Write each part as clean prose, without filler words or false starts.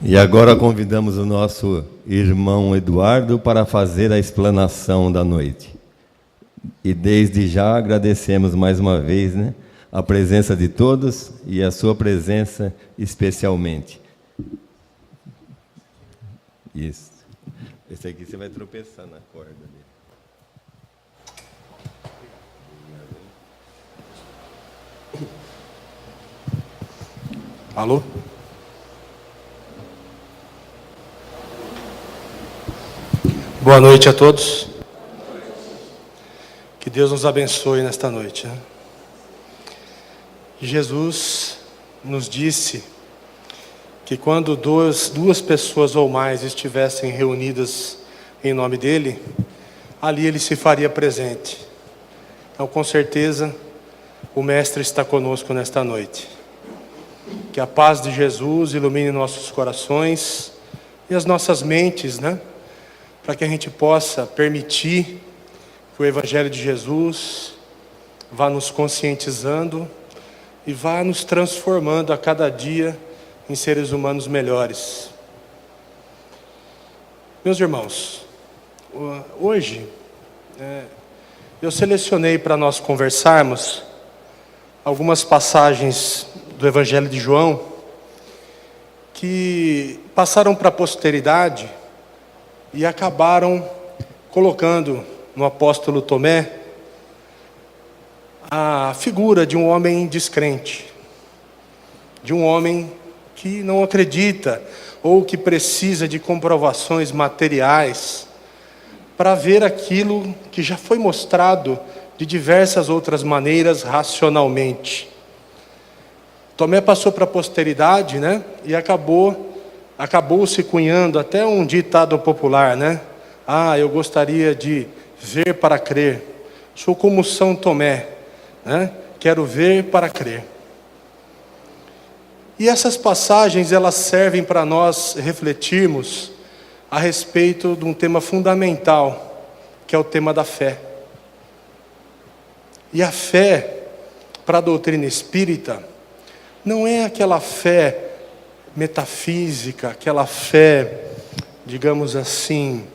E agora convidamos o nosso irmão Eduardo para fazer a explanação da noite. E desde já agradecemos mais uma vez, né, a presença de todos e a sua presença especialmente. Isso. Esse aqui você vai tropeçar na corda dele. Alô? Boa noite a todos. Que Deus nos abençoe nesta noite, né? Jesus nos disse que quando duas pessoas ou mais estivessem reunidas em nome dele, ali ele se faria presente. Então, com certeza, o Mestre está conosco nesta noite. Que a paz de Jesus ilumine nossos corações e as nossas mentes, né? Para que a gente possa permitir que o Evangelho de Jesus vá nos conscientizando e vá nos transformando a cada dia em seres humanos melhores. Meus irmãos, hoje eu selecionei para nós conversarmos algumas passagens do Evangelho de João que passaram para a posteridade e acabaram colocando no apóstolo Tomé a figura de um homem descrente, de um homem que não acredita ou que precisa de comprovações materiais para ver aquilo que já foi mostrado de diversas outras maneiras racionalmente. Tomé passou para a posteridade, né? E acabou se cunhando até um ditado popular, né? Eu gostaria de ver para crer. Sou como São Tomé, né? Quero ver para crer. E essas passagens, elas servem para nós refletirmos a respeito de um tema fundamental, que é o tema da fé. E a fé, para a doutrina espírita, não é aquela fé metafísica, aquela fé, digamos assim,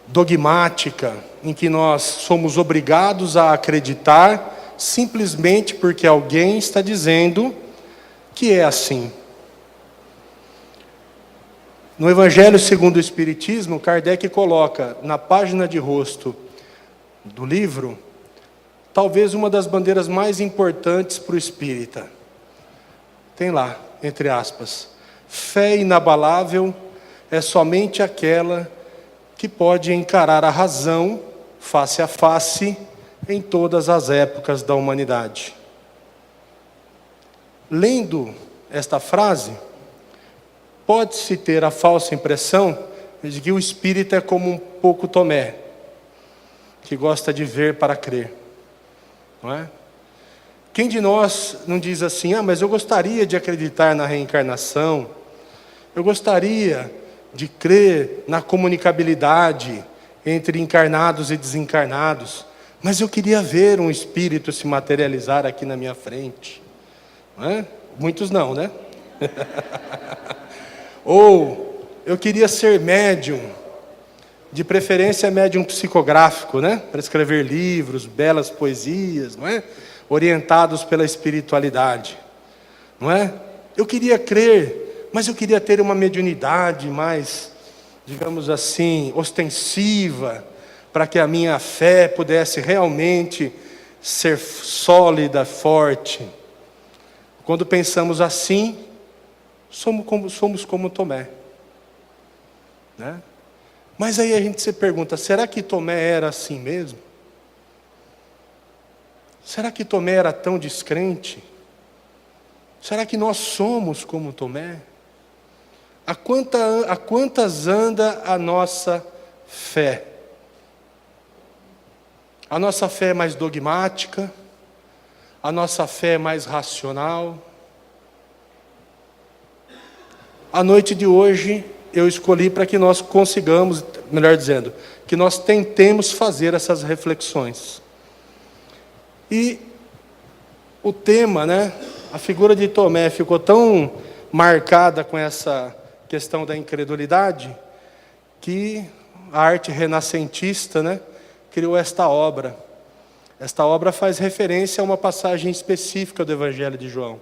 dogmática, em que nós somos obrigados a acreditar simplesmente porque alguém está dizendo que é assim. No Evangelho segundo o Espiritismo, Kardec coloca na página de rosto do livro, talvez uma das bandeiras mais importantes para o espírita. Tem lá, entre aspas, fé inabalável é somente aquela que pode encarar a razão face a face em todas as épocas da humanidade. Lendo esta frase, pode-se ter a falsa impressão de que o espírita é como um pouco Tomé, que gosta de ver para crer, não é? Quem de nós não diz assim, mas eu gostaria de acreditar na reencarnação, eu gostaria de crer na comunicabilidade entre encarnados e desencarnados, mas eu queria ver um espírito se materializar aqui na minha frente. Não é? Muitos não, né? Ou eu queria ser médium, de preferência médium psicográfico, né? Para escrever livros, belas poesias, não é? Orientados pela espiritualidade, não é? Eu queria crer, mas eu queria ter uma mediunidade mais, digamos assim, ostensiva, para que a minha fé pudesse realmente ser sólida, forte. Quando pensamos assim, somos como Tomé, né? Mas aí a gente se pergunta, será que Tomé era assim mesmo? Será que Tomé era tão descrente? Será que nós somos como Tomé? A quantas anda a nossa fé? A nossa fé é mais dogmática? A nossa fé é mais racional? A noite de hoje eu escolhi para que nós consigamos, melhor dizendo, que nós tentemos fazer essas reflexões. E o tema, né? A figura de Tomé ficou tão marcada com essa questão da incredulidade, que a arte renascentista, né, criou esta obra. Esta obra faz referência a uma passagem específica do Evangelho de João.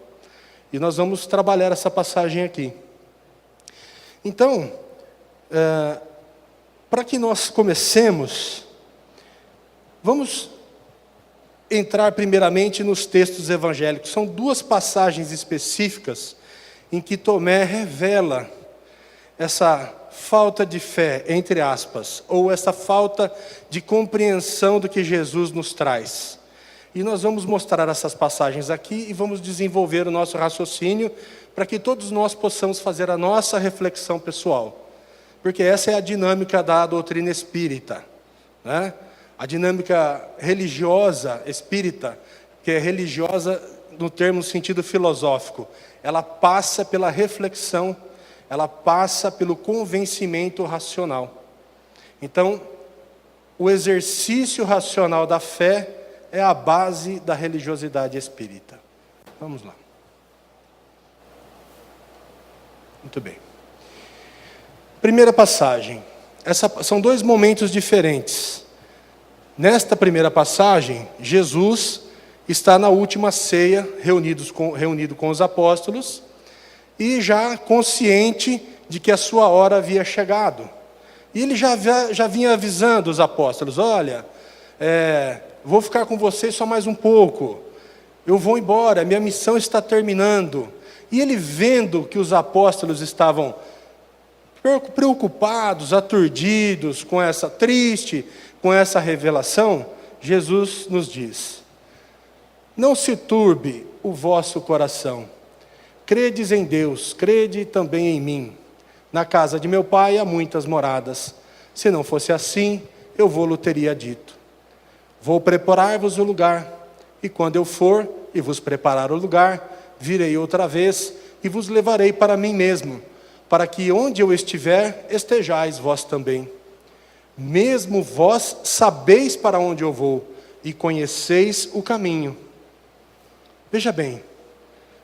E nós vamos trabalhar essa passagem aqui. Então, para que nós comecemos, vamos entrar primeiramente nos textos evangélicos. São duas passagens específicas em que Tomé revela essa falta de fé, entre aspas, ou essa falta de compreensão do que Jesus nos traz. E nós vamos mostrar essas passagens aqui e vamos desenvolver o nosso raciocínio para que todos nós possamos fazer a nossa reflexão pessoal. Porque essa é a dinâmica da doutrina espírita, né? A dinâmica religiosa espírita, que é religiosa no termo sentido filosófico, ela passa pela reflexão, ela passa pelo convencimento racional. Então, o exercício racional da fé é a base da religiosidade espírita. Vamos lá. Muito bem. Primeira passagem. São dois momentos diferentes. Nesta primeira passagem, Jesus está na última ceia, reunido com os apóstolos, e já consciente de que a sua hora havia chegado. E ele já vinha avisando os apóstolos: olha, vou ficar com vocês só mais um pouco, eu vou embora, minha missão está terminando. E ele, vendo que os apóstolos estavam preocupados, aturdidos, triste com essa revelação, Jesus nos diz: não se turbe o vosso coração. Credes em Deus, crede também em mim. Na casa de meu pai há muitas moradas. Se não fosse assim, eu vou-lo teria dito. Vou preparar-vos o lugar, e quando eu for e vos preparar o lugar, virei outra vez e vos levarei para mim mesmo, para que onde eu estiver, estejais vós também. Mesmo vós sabeis para onde eu vou, e conheceis o caminho.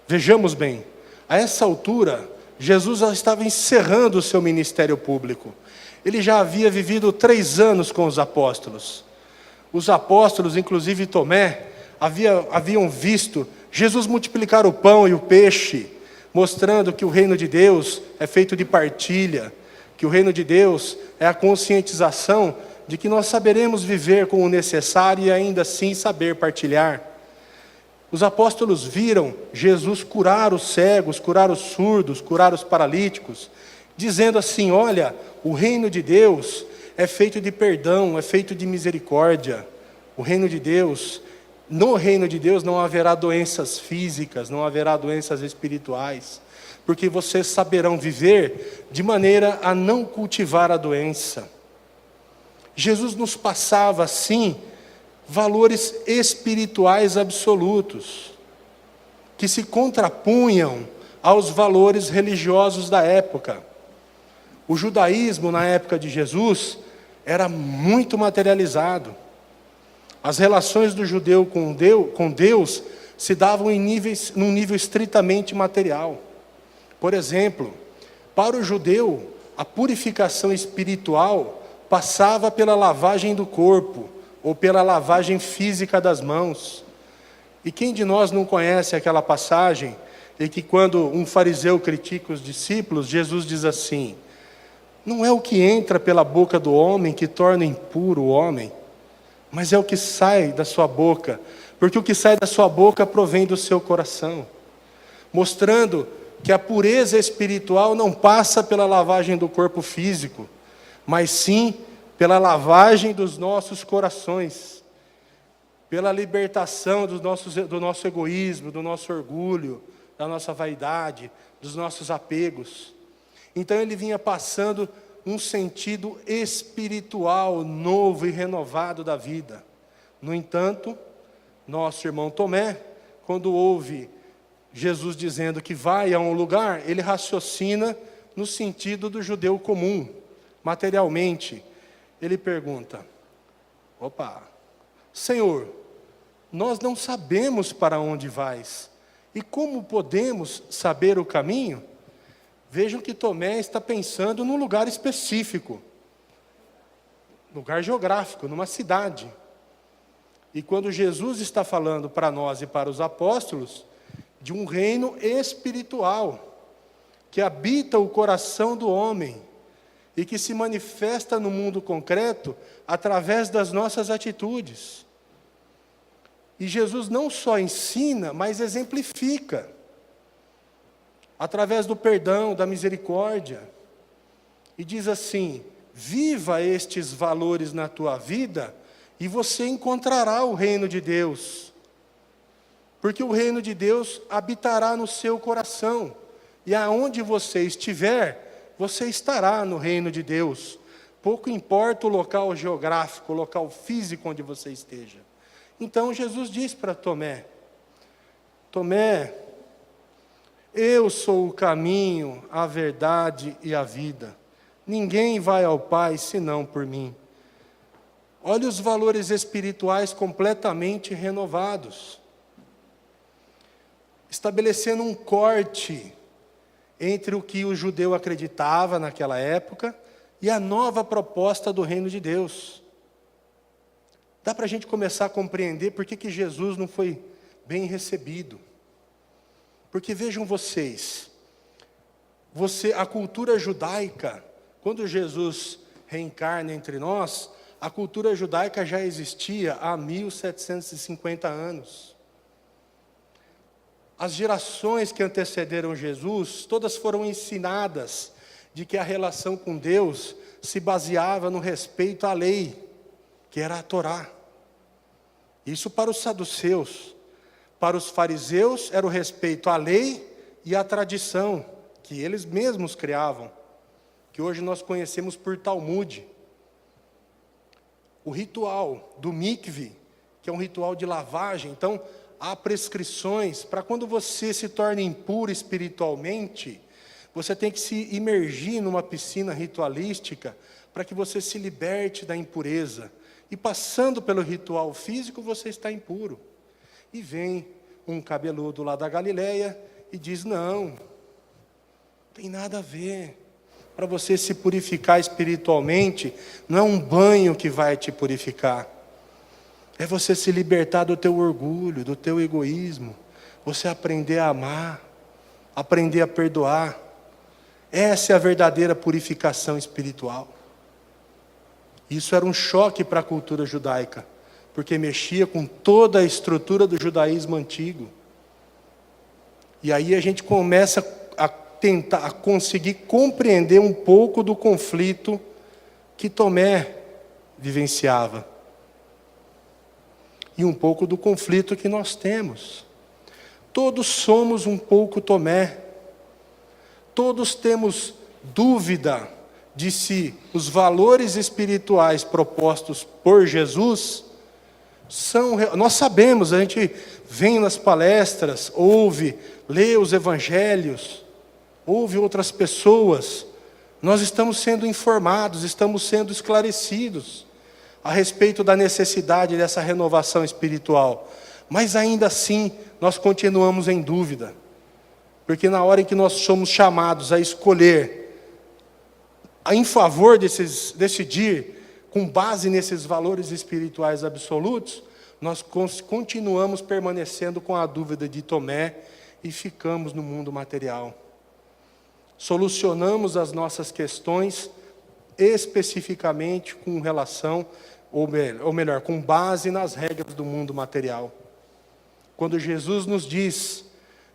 Vejamos bem, a essa altura, Jesus já estava encerrando o seu ministério público. Ele já havia vivido 3 anos com os apóstolos. Os apóstolos, inclusive Tomé, haviam visto Jesus multiplicar o pão e o peixe, mostrando que o reino de Deus é feito de partilha, que o reino de Deus é a conscientização de que nós saberemos viver com o necessário e ainda assim saber partilhar. Os apóstolos viram Jesus curar os cegos, curar os surdos, curar os paralíticos, dizendo assim: olha, o reino de Deus é feito de perdão, é feito de misericórdia. No reino de Deus não haverá doenças físicas, não haverá doenças espirituais, porque vocês saberão viver de maneira a não cultivar a doença. Jesus nos passava, assim, valores espirituais absolutos, que se contrapunham aos valores religiosos da época. O judaísmo, na época de Jesus, era muito materializado. As relações do judeu com Deus se davam num nível estritamente material. Por exemplo, para o judeu, a purificação espiritual passava pela lavagem do corpo, ou pela lavagem física das mãos. E quem de nós não conhece aquela passagem, em que quando um fariseu critica os discípulos, Jesus diz assim: não é o que entra pela boca do homem que torna impuro o homem, mas é o que sai da sua boca, porque o que sai da sua boca provém do seu coração, mostrando que a pureza espiritual não passa pela lavagem do corpo físico, mas sim pela lavagem dos nossos corações, pela libertação do nosso egoísmo, do nosso orgulho, da nossa vaidade, dos nossos apegos. Então ele vinha passando um sentido espiritual novo e renovado da vida. No entanto, nosso irmão Tomé, quando ouve Jesus dizendo que vai a um lugar, ele raciocina no sentido do judeu comum, materialmente. Ele pergunta: Senhor, nós não sabemos para onde vais, e como podemos saber o caminho? Vejam que Tomé está pensando num lugar específico, lugar geográfico, numa cidade. E quando Jesus está falando para nós e para os apóstolos, de um reino espiritual, que habita o coração do homem, e que se manifesta no mundo concreto através das nossas atitudes. E Jesus não só ensina, mas exemplifica, através do perdão, da misericórdia. E diz assim: viva estes valores na tua vida, e você encontrará o reino de Deus. Porque o reino de Deus habitará no seu coração, e aonde você estiver, você estará no reino de Deus. Pouco importa o local geográfico, o local físico onde você esteja. Então Jesus diz para Tomé: Tomé, eu sou o caminho, a verdade e a vida. Ninguém vai ao Pai senão por mim. Olha os valores espirituais completamente renovados, estabelecendo um corte entre o que o judeu acreditava naquela época e a nova proposta do reino de Deus. Dá para a gente começar a compreender por que Jesus não foi bem recebido. Porque vejam vocês, a cultura judaica, quando Jesus reencarna entre nós, a cultura judaica já existia há 1750 anos. As gerações que antecederam Jesus, todas foram ensinadas de que a relação com Deus se baseava no respeito à lei, que era a Torá. Isso para os saduceus. Para os fariseus era o respeito à lei e à tradição, que eles mesmos criavam, que hoje nós conhecemos por Talmud. O ritual do mikve, que é um ritual de lavagem, então há prescrições para quando você se torna impuro espiritualmente, você tem que se imergir numa piscina ritualística para que você se liberte da impureza. E passando pelo ritual físico, você está impuro. E vem um cabeludo lá da Galileia e diz: não tem nada a ver. Para você se purificar espiritualmente, não é um banho que vai te purificar. É você se libertar do teu orgulho, do teu egoísmo. Você aprender a amar, aprender a perdoar. Essa é a verdadeira purificação espiritual. Isso era um choque para a cultura judaica, porque mexia com toda a estrutura do judaísmo antigo. E aí a gente começa a tentar, a conseguir compreender um pouco do conflito que Tomé vivenciava. E um pouco do conflito que nós temos. Todos somos um pouco Tomé. Todos temos dúvida de se os valores espirituais propostos por Jesus são... Nós sabemos, a gente vem nas palestras, ouve, lê os evangelhos, ouve outras pessoas. Nós estamos sendo informados, estamos sendo esclarecidos a respeito da necessidade dessa renovação espiritual. Mas ainda assim, nós continuamos em dúvida. Porque na hora em que nós somos chamados a escolher em favor decidir com base nesses valores espirituais absolutos, nós continuamos permanecendo com a dúvida de Tomé e ficamos no mundo material. Solucionamos as nossas questões especificamente com relação, ou melhor, com base nas regras do mundo material. Quando Jesus nos diz: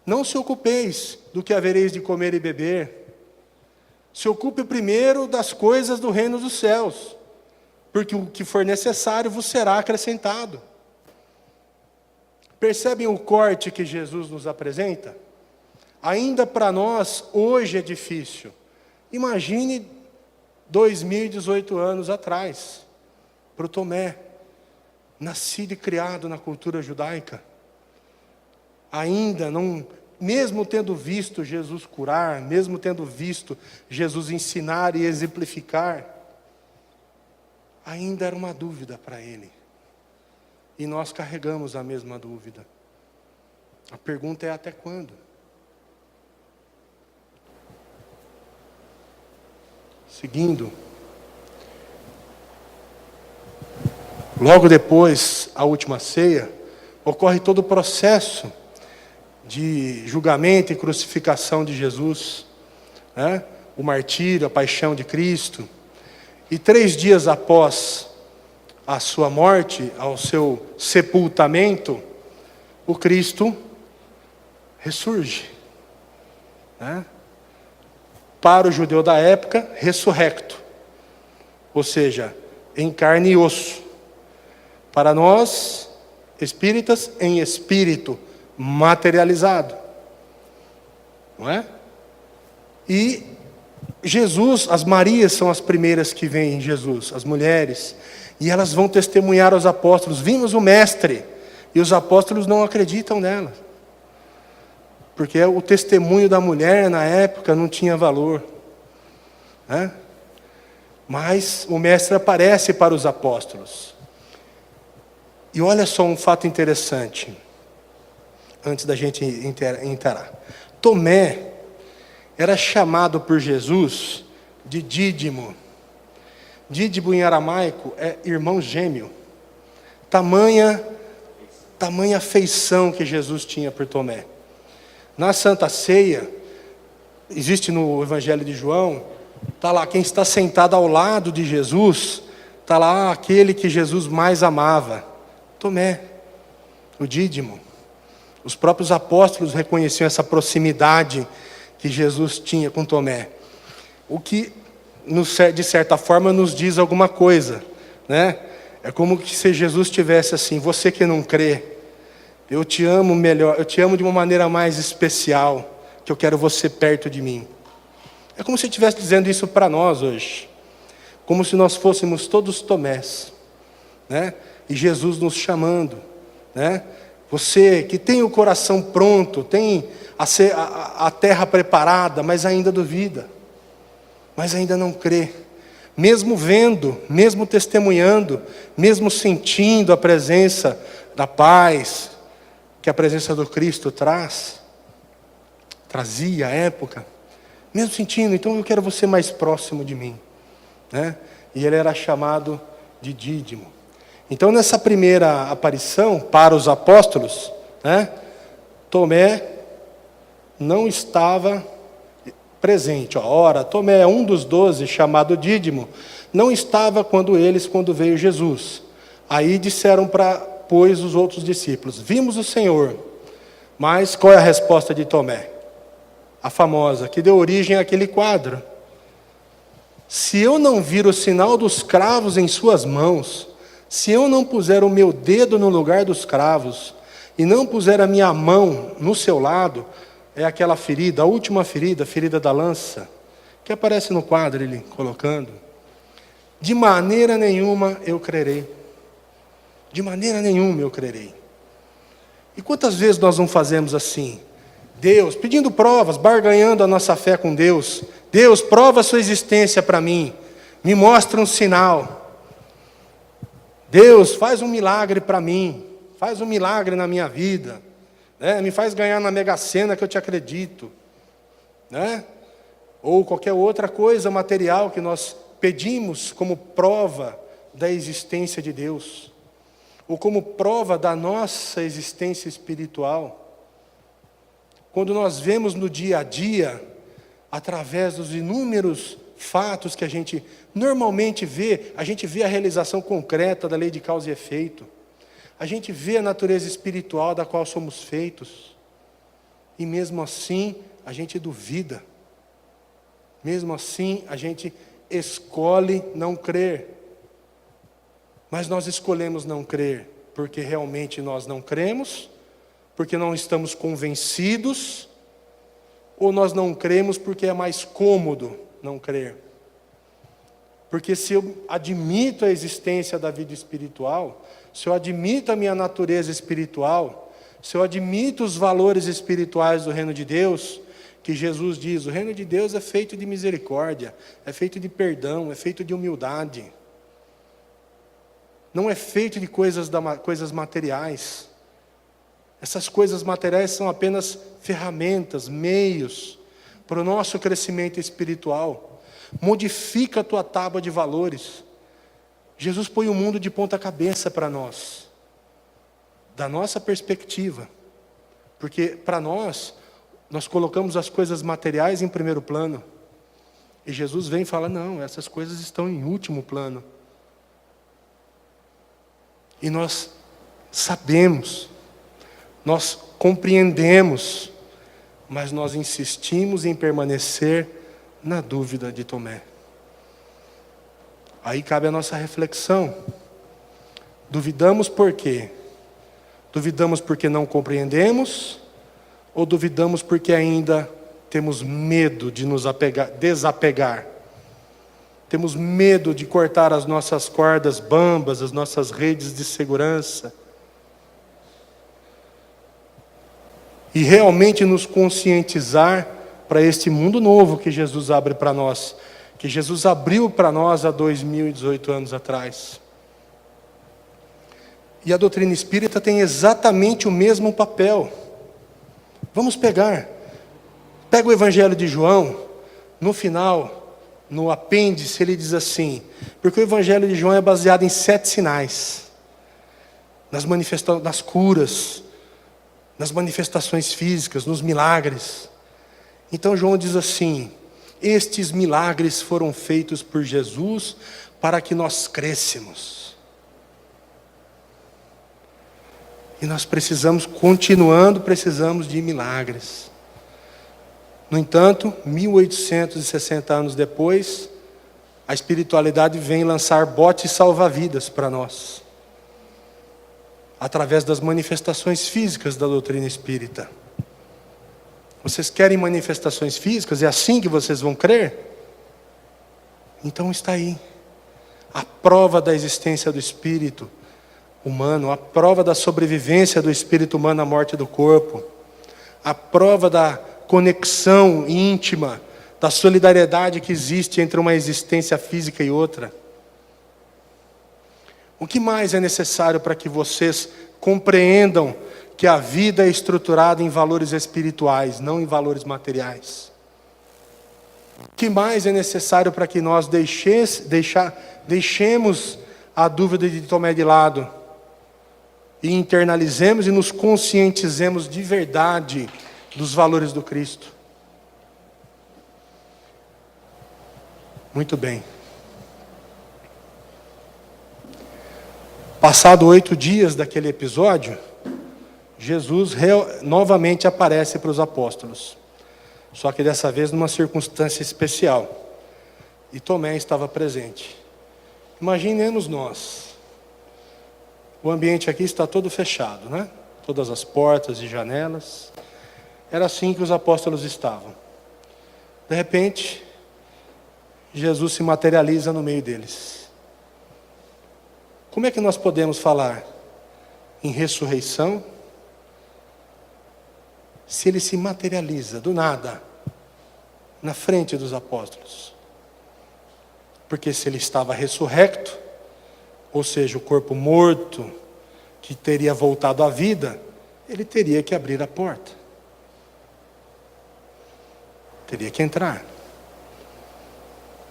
não se ocupeis do que havereis de comer e beber, se ocupe primeiro das coisas do reino dos céus, porque o que for necessário vos será acrescentado. Percebem o corte que Jesus nos apresenta? Ainda para nós, hoje é difícil. Imagine 2018 anos atrás, para o Tomé, nascido e criado na cultura judaica. Ainda não... Mesmo tendo visto Jesus curar, mesmo tendo visto Jesus ensinar e exemplificar, ainda era uma dúvida para ele. E nós carregamos a mesma dúvida. A pergunta é: até quando? seguindo. Logo depois, a última ceia, ocorre todo o processo de julgamento e crucificação de Jesus, né? O martírio, a paixão de Cristo. E 3 dias após a sua morte, ao seu sepultamento, o Cristo ressurge, né? Para o judeu da época, ressurrecto, ou seja, em carne e osso. Para nós, espíritas, em espírito materializado, não é? E Jesus, as Marias são as primeiras que veem em Jesus, as mulheres, e elas vão testemunhar aos apóstolos: vimos o Mestre, e os apóstolos não acreditam nela, porque o testemunho da mulher na época não tinha valor, né? Mas o Mestre aparece para os apóstolos. E olha só um fato interessante, antes da gente entrar. Tomé era chamado por Jesus de Dídimo. Dídimo em aramaico é irmão gêmeo. Tamanha afeição que Jesus tinha por Tomé. Na Santa Ceia, existe no Evangelho de João, está lá quem está sentado ao lado de Jesus, está lá aquele que Jesus mais amava, Tomé, o Dídimo. Os próprios apóstolos reconheciam essa proximidade que Jesus tinha com Tomé. O que, de certa forma, nos diz alguma coisa, né? É como se Jesus tivesse assim: você que não crê, eu te amo melhor, eu te amo de uma maneira mais especial, que eu quero você perto de mim. É como se ele estivesse dizendo isso para nós hoje, como se nós fôssemos todos Tomés, né? E Jesus nos chamando, né? Você que tem o coração pronto, tem a terra preparada, mas ainda duvida, mas ainda não crê, mesmo vendo, mesmo testemunhando, mesmo sentindo a presença da paz que a presença do Cristo trazia à época, mesmo sentindo, então eu quero você mais próximo de mim, né? E ele era chamado de Dídimo. Então, nessa primeira aparição para os apóstolos, né, Tomé não estava presente. Ora, Tomé, um dos 12, chamado Dídimo, não estava quando veio Jesus. Aí disseram pois, os outros discípulos: vimos o Senhor. Mas qual é a resposta de Tomé? A famosa, que deu origem àquele quadro: se eu não vir o sinal dos cravos em suas mãos, se eu não puser o meu dedo no lugar dos cravos, e não puser a minha mão no seu lado, é aquela ferida, a última ferida, a ferida da lança, que aparece no quadro, ele colocando: de maneira nenhuma eu crerei. De maneira nenhuma eu crerei. E quantas vezes nós não fazemos assim? Deus, pedindo provas, barganhando a nossa fé com Deus. Deus, prova a sua existência para mim. Me mostra um sinal. Deus, faz um milagre para mim. Faz um milagre na minha vida. Né? Me faz ganhar na Mega Sena que eu te acredito. Né? Ou qualquer outra coisa material que nós pedimos como prova da existência de Deus. Ou como prova da nossa existência espiritual. Quando nós vemos no dia a dia, através dos inúmeros fatos que a gente normalmente vê, a gente vê a realização concreta da lei de causa e efeito. A gente vê a natureza espiritual da qual somos feitos. E mesmo assim, a gente duvida. Mesmo assim, a gente escolhe não crer. Mas nós escolhemos não crer porque realmente nós não cremos, porque não estamos convencidos, ou nós não cremos porque é mais cômodo não crer. Porque se eu admito a existência da vida espiritual, se eu admito a minha natureza espiritual, se eu admito os valores espirituais do reino de Deus, que Jesus diz, o reino de Deus é feito de misericórdia, é feito de perdão, é feito de humildade. Não é feito de coisas materiais. Essas coisas materiais são apenas ferramentas, meios para o nosso crescimento espiritual. Modifica a tua tábua de valores. Jesus põe o mundo de ponta cabeça para nós, da nossa perspectiva. Porque para nós colocamos as coisas materiais em primeiro plano. E Jesus vem e fala, não, essas coisas estão em último plano. E nós sabemos, nós compreendemos, mas nós insistimos em permanecer na dúvida de Tomé. Aí cabe a nossa reflexão. Duvidamos por quê? Duvidamos porque não compreendemos? Ou duvidamos porque ainda temos medo de nos desapegar? Temos medo de cortar as nossas cordas bambas, as nossas redes de segurança? E realmente nos conscientizar para este mundo novo que Jesus abre para nós, que Jesus abriu para nós há 2018 anos atrás. E a doutrina espírita tem exatamente o mesmo papel. Vamos pega o Evangelho de João, no final, no apêndice, ele diz assim, porque o Evangelho de João é baseado em 7 sinais, nas curas, nas manifestações físicas, nos milagres. Então João diz assim, estes milagres foram feitos por Jesus para que nós crescêssemos. E nós precisamos de milagres. No entanto, 1860 anos depois, a espiritualidade vem lançar botes salva-vidas para nós, através das manifestações físicas da doutrina espírita. Vocês querem manifestações físicas? É assim que vocês vão crer? Então está aí a prova da existência do espírito humano, a prova da sobrevivência do espírito humano à morte do corpo, a prova da conexão íntima, da solidariedade que existe entre uma existência física e outra. O que mais é necessário para que vocês compreendam que a vida é estruturada em valores espirituais, não em valores materiais? O que mais é necessário para que nós deixemos a dúvida de Tomé de lado e internalizemos e nos conscientizemos de verdade dos valores do Cristo? Muito bem. Passado 8 dias daquele episódio, Jesus novamente aparece para os apóstolos. Só que dessa vez numa circunstância especial. E Tomé estava presente. Imaginemos nós. O ambiente aqui está todo fechado, né? Todas as portas e janelas. Era assim que os apóstolos estavam. De repente, Jesus se materializa no meio deles. Como é que nós podemos falar em ressurreição se ele se materializa do nada na frente dos apóstolos? Porque se ele estava ressurrecto, ou seja, o corpo morto que teria voltado à vida, ele teria que abrir a porta, teria que entrar.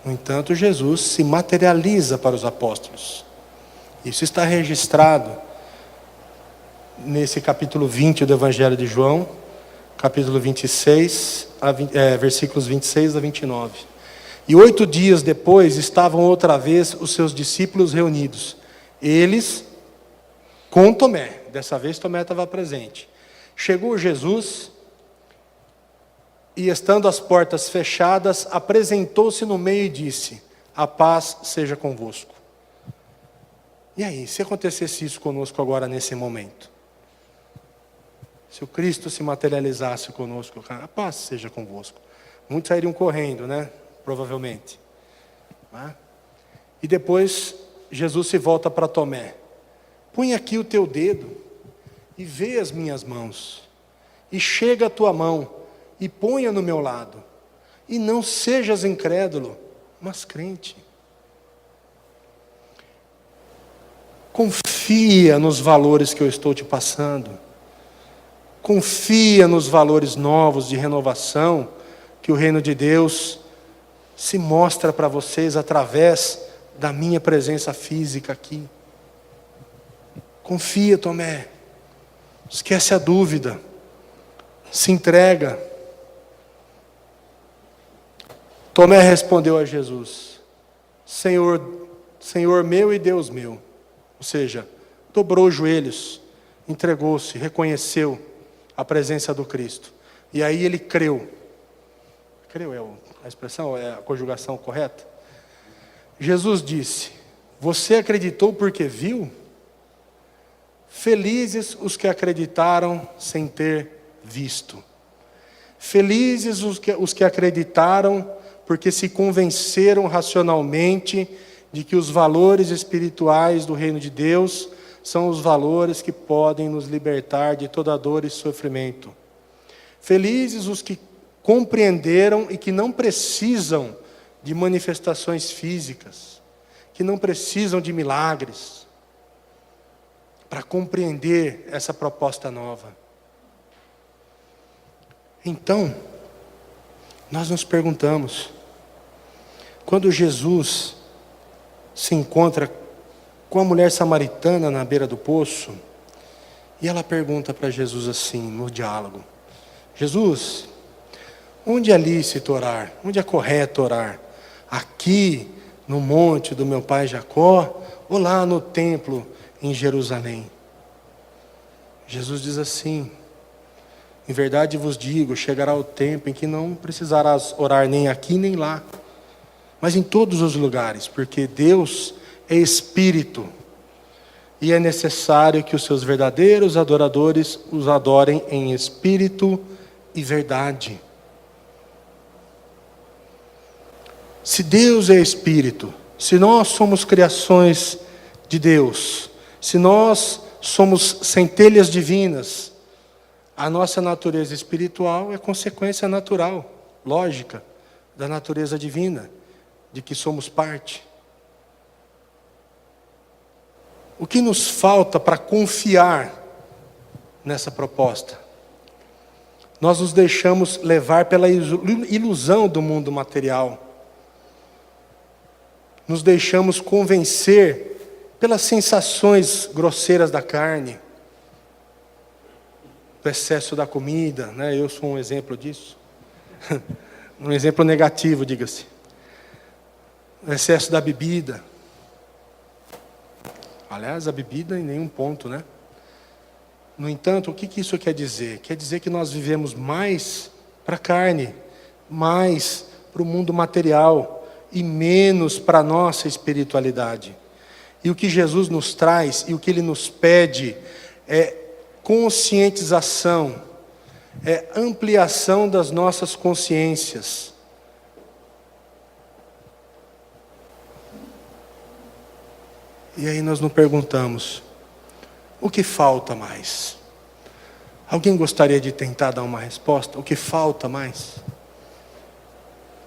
No entanto, Jesus se materializa para os apóstolos. Isso está registrado nesse capítulo 20 do Evangelho de João, capítulo 26, versículos 26 a 29. E 8 dias depois estavam outra vez os seus discípulos reunidos. Eles com Tomé. Dessa vez Tomé estava presente. Chegou Jesus e, estando as portas fechadas, apresentou-se no meio e disse: a paz seja convosco. E aí, se acontecesse isso conosco agora nesse momento? Se o Cristo se materializasse conosco, a paz seja convosco. Muitos sairiam correndo, né? Provavelmente. E depois Jesus se volta para Tomé. Põe aqui o teu dedo e vê as minhas mãos. E chega a tua mão e ponha no meu lado. E não sejas incrédulo, mas crente. Confia nos valores que eu estou te passando. Confia nos valores novos de renovação que o reino de Deus se mostra para vocês através da minha presença física aqui. Confia, Tomé. Esquece a dúvida. Se entrega. Tomé respondeu a Jesus: Senhor, Senhor meu e Deus meu. Ou seja, dobrou os joelhos, entregou-se, reconheceu a presença do Cristo. E aí ele creu. Creu é a expressão, é a conjugação correta? Jesus disse: você acreditou porque viu? Felizes os que acreditaram sem ter visto. Felizes os que acreditaram porque se convenceram racionalmente de que os valores espirituais do reino de Deus são os valores que podem nos libertar de toda dor e sofrimento. Felizes os que compreenderam e que não precisam de manifestações físicas, que não precisam de milagres, para compreender essa proposta nova. Então, nós nos perguntamos, quando Jesus se encontra com a mulher samaritana na beira do poço, e ela pergunta para Jesus assim, no diálogo: Jesus, onde é lícito orar? Onde é correto orar? Aqui, no monte do meu pai Jacó, ou lá no templo em Jerusalém? Jesus diz assim: em verdade vos digo, chegará o tempo em que não precisarás orar nem aqui nem lá, mas em todos os lugares, porque Deus é Espírito, e é necessário que os seus verdadeiros adoradores os adorem em Espírito e verdade. Se Deus é Espírito, se nós somos criações de Deus, se nós somos centelhas divinas, a nossa natureza espiritual é consequência natural, lógica, da natureza divina, de que somos parte. O que nos falta para confiar nessa proposta? Nós nos deixamos levar pela ilusão do mundo material. Nos deixamos convencer pelas sensações grosseiras da carne, do excesso da comida, né? Eu sou um exemplo disso. Um exemplo negativo, diga-se. O excesso da bebida. Aliás, a bebida em nenhum ponto, né? No entanto, o que isso quer dizer? Quer dizer que nós vivemos mais para a carne, mais para o mundo material e menos para a nossa espiritualidade. E o que Jesus nos traz e o que Ele nos pede é conscientização, é ampliação das nossas consciências. E aí nós nos perguntamos, o que falta mais? Alguém gostaria de tentar dar uma resposta? O que falta mais?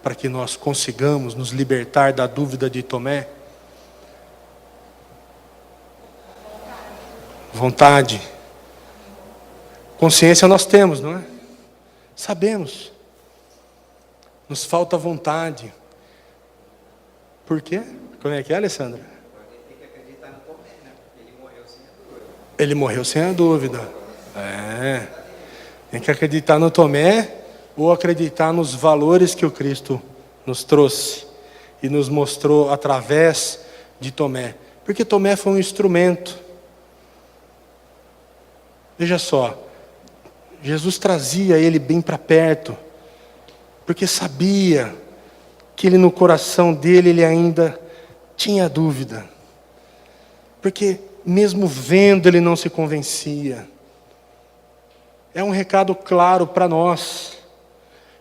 Para que nós consigamos nos libertar da dúvida de Tomé? Vontade. Consciência nós temos, não é? Sabemos. Nos falta vontade. Por quê? Como é que é, Alessandra? Tem que acreditar no Tomé, né? Porque ele morreu sem a dúvida. Ele morreu sem a dúvida. Tem que acreditar no Tomé ou acreditar nos valores que o Cristo nos trouxe e nos mostrou através de Tomé. Porque Tomé foi um instrumento. Veja só, Jesus trazia ele bem para perto, porque sabia que ele no coração dele ele ainda tinha dúvida. Porque mesmo vendo ele não se convencia. É um recado claro para nós.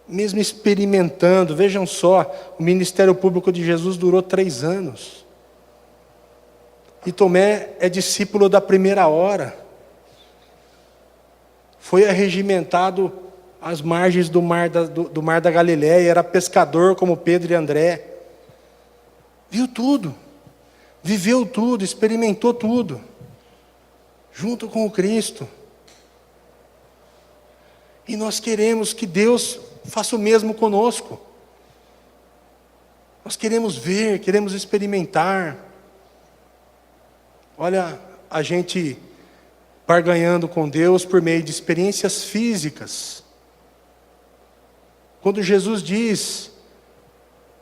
Mesmo experimentando, vejam só, o ministério público de Jesus durou 3 anos. E Tomé é discípulo da primeira hora. Foi arregimentado às margens do mar da Galileia, era pescador como Pedro e André. Viu tudo, viveu tudo, experimentou tudo, junto com o Cristo. E nós queremos que Deus faça o mesmo conosco. Nós queremos ver, queremos experimentar. Olha, a gente barganhando com Deus por meio de experiências físicas. Quando Jesus diz,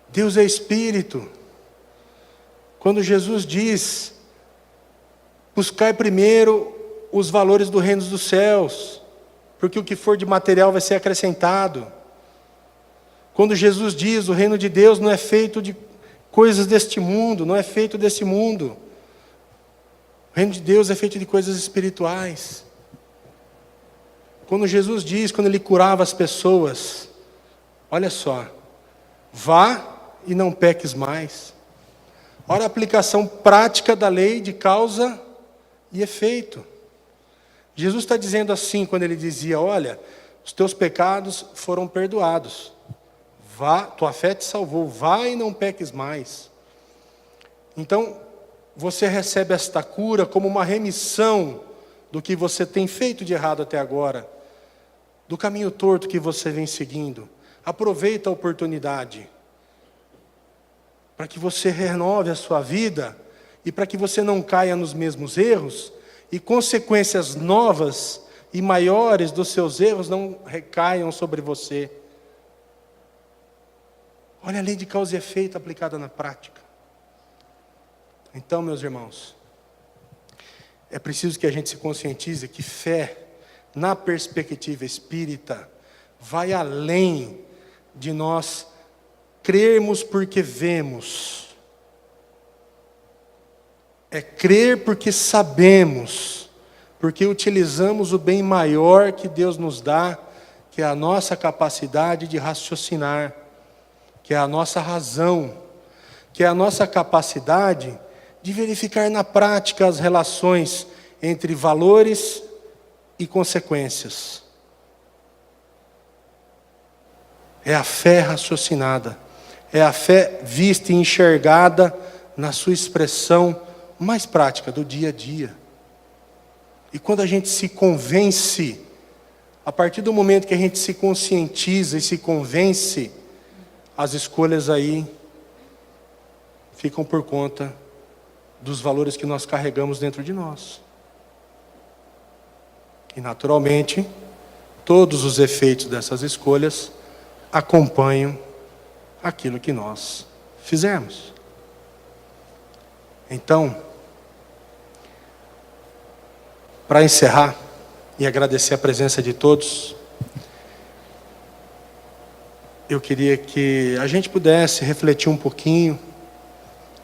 Deus é Espírito. Quando Jesus diz, buscai primeiro os valores do reino dos céus, porque o que for de material vai ser acrescentado. Quando Jesus diz, o reino de Deus não é feito de coisas deste mundo, não é feito desse mundo. O reino de Deus é feito de coisas espirituais. Quando Jesus diz, quando Ele curava as pessoas, olha só, vá e não peques mais. Olha a aplicação prática da lei de causa e efeito. Jesus está dizendo assim, quando Ele dizia, olha, os teus pecados foram perdoados. Vá, tua fé te salvou, vá e não peques mais. Então, você recebe esta cura como uma remissão do que você tem feito de errado até agora, do caminho torto que você vem seguindo. Aproveita a oportunidade para que você renove a sua vida e para que você não caia nos mesmos erros e consequências novas e maiores dos seus erros não recaiam sobre você. Olha a lei de causa e efeito aplicada na prática. Então, meus irmãos, é preciso que a gente se conscientize que fé, na perspectiva espírita, vai além de nós crermos porque vemos. É crer porque sabemos, porque utilizamos o bem maior que Deus nos dá, que é a nossa capacidade de raciocinar, que é a nossa razão, que é a nossa capacidade de verificar na prática as relações entre valores e consequências. É a fé raciocinada, é a fé vista e enxergada na sua expressão mais prática do dia a dia. E quando a gente se convence, a partir do momento que a gente se conscientiza e se convence, as escolhas aí ficam por conta dos valores que nós carregamos dentro de nós. E naturalmente, todos os efeitos dessas escolhas acompanham aquilo que nós fizemos. Então, para encerrar e agradecer a presença de todos, eu queria que a gente pudesse refletir um pouquinho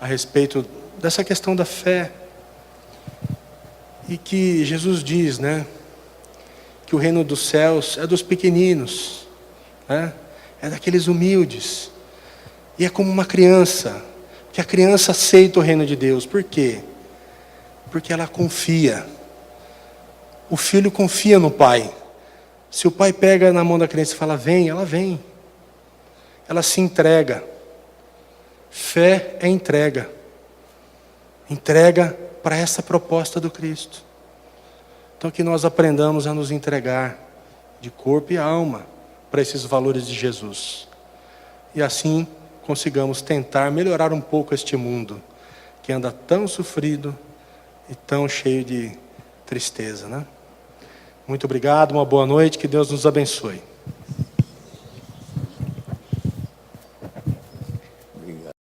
a respeito dessa questão da fé. E que Jesus diz, né, que o reino dos céus é dos pequeninos, né, é daqueles humildes. E é como uma criança, que a criança aceita o reino de Deus. Por quê? Porque ela confia. O filho confia no pai. Se o pai pega na mão da criança e fala, vem, ela vem. Ela se entrega. Fé é entrega. Entrega para essa proposta do Cristo. Então que nós aprendamos a nos entregar de corpo e alma para esses valores de Jesus. E assim consigamos tentar melhorar um pouco este mundo que anda tão sofrido e tão cheio de tristeza, né? Muito obrigado, uma boa noite, que Deus nos abençoe.